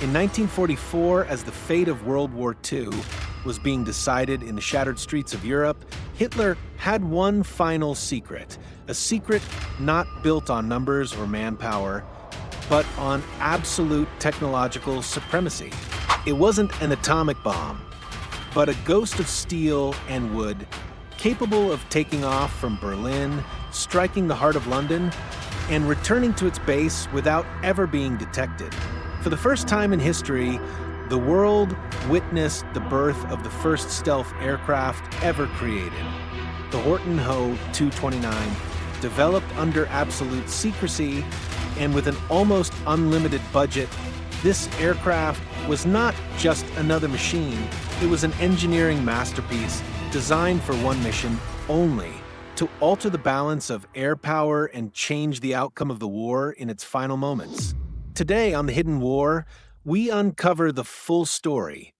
In 1944, as the fate of World War II was being decided in the shattered streets of Europe, Hitler had one final secret, a secret not built on numbers or manpower, but on absolute technological supremacy. It wasn't an atomic bomb, but a ghost of steel and wood, capable of taking off from Berlin, striking the heart of London, and returning to its base without ever being detected. For the first time in history, the world witnessed the birth of the first stealth aircraft ever created. The Horten Ho 229, developed under absolute secrecy and with an almost unlimited budget, this aircraft was not just another machine, it was an engineering masterpiece designed for one mission only: to alter the balance of air power and change the outcome of the war in its final moments. Today on The Hidden War, we uncover the full story.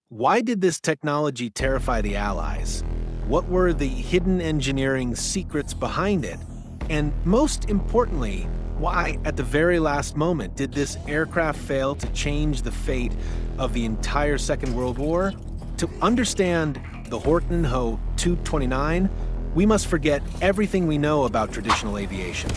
Why did this technology terrify the Allies? What were the hidden engineering secrets behind it? And most importantly, why, at the very last moment, did this aircraft fail to change the fate of the entire Second World War? To understand the Horten Ho 229, we must forget everything we know about traditional aviation.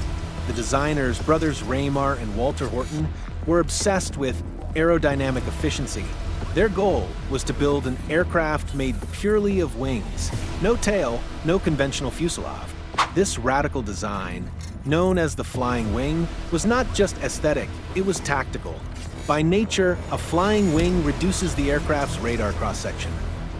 The designers, brothers Raymar and Walter Horten, were obsessed with aerodynamic efficiency. Their goal was to build an aircraft made purely of wings. No tail, no conventional fuselage. This radical design, known as the flying wing, was not just aesthetic, it was tactical. By nature, a flying wing reduces the aircraft's radar cross-section.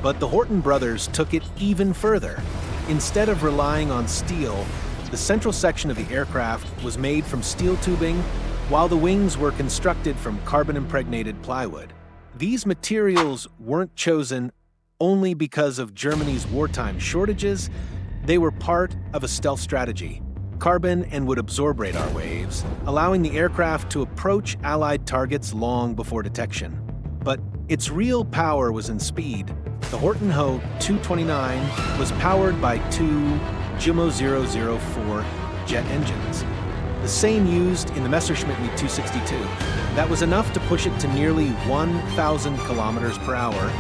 But the Horten brothers took it even further. Instead of relying on steel, the central section of the aircraft was made from steel tubing, while the wings were constructed from carbon-impregnated plywood. These materials weren't chosen only because of Germany's wartime shortages. They were part of a stealth strategy. Carbon and would absorb radar waves, allowing the aircraft to approach Allied targets long before detection. But its real power was in speed. The Horten Ho 229 was powered by two WWII 004 jet engines, the same used in the Messerschmitt Me 262. That was enough to push it to nearly 1,000 kilometers per hour,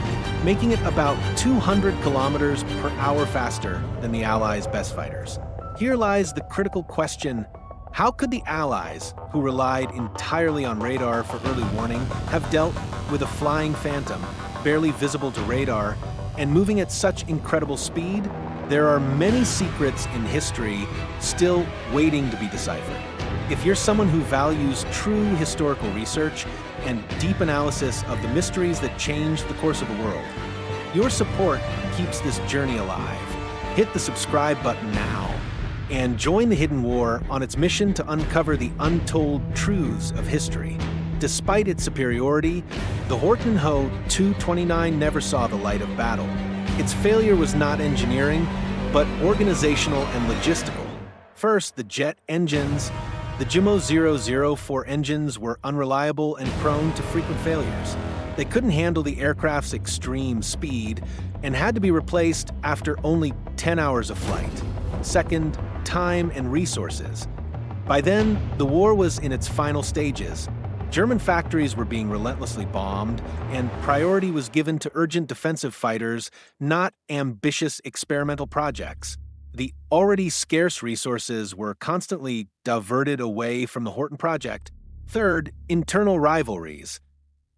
making it about 200 kilometers per hour faster than the Allies' best fighters. Here lies the critical question: how could the Allies, who relied entirely on radar for early warning, have dealt with a flying phantom, barely visible to radar, and moving at such incredible speed? There are many secrets in history still waiting to be deciphered. If you're someone who values true historical research and deep analysis of the mysteries that changed the course of the world, your support keeps this journey alive. Hit the subscribe button now and join the Hidden War on its mission to uncover the untold truths of history. Despite its superiority, the Horten Ho 229 never saw the light of battle. Its failure was not engineering, but organizational and logistical. First, the jet engines. The WWII 004 engines were unreliable and prone to frequent failures. They couldn't handle the aircraft's extreme speed and had to be replaced after only 10 hours of flight. Second, time and resources. By then, the war was in its final stages. German factories were being relentlessly bombed, and priority was given to urgent defensive fighters, not ambitious experimental projects. The already scarce resources were constantly diverted away from the Horten project. Third, internal rivalries.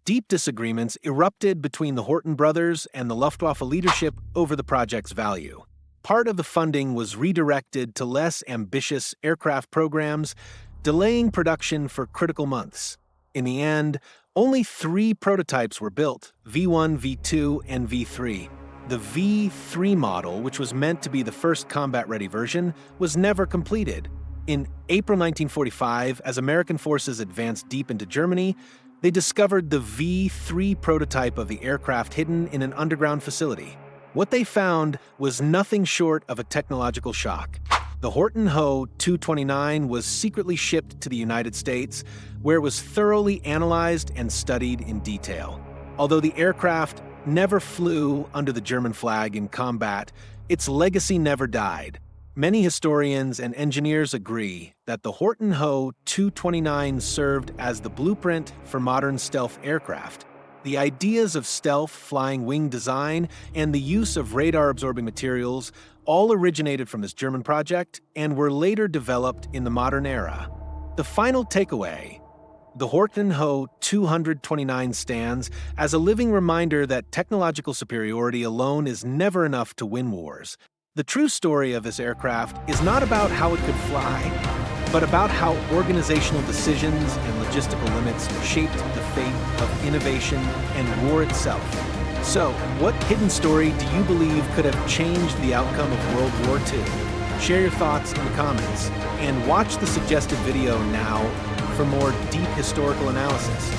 Deep disagreements erupted between the Horten brothers and the Luftwaffe leadership over the project's value. Part of the funding was redirected to less ambitious aircraft programs, delaying production for critical months. In the end, only 3 prototypes were built: V1, V2, and V3. The V3 model, which was meant to be the first combat-ready version, was never completed. In April 1945, as American forces advanced deep into Germany, they discovered the V3 prototype of the aircraft hidden in an underground facility. What they found was nothing short of a technological shock. The Horten Ho 229 was secretly shipped to the United States, where it was thoroughly analyzed and studied in detail. Although the aircraft never flew under the German flag in combat, its legacy never died. Many historians and engineers agree that the Horten Ho 229 served as the blueprint for modern stealth aircraft. The ideas of stealth, flying wing design, and the use of radar-absorbing materials all originated from this German project and were later developed in the modern era. The final takeaway: the Horten Ho 229 stands as a living reminder that technological superiority alone is never enough to win wars. The true story of this aircraft is not about how it could fly, but about how organizational decisions and logistical limits shaped the fate of innovation and war itself. So, what hidden story do you believe could have changed the outcome of World War II? Share your thoughts in the comments, and watch the suggested video now for more deep historical analysis.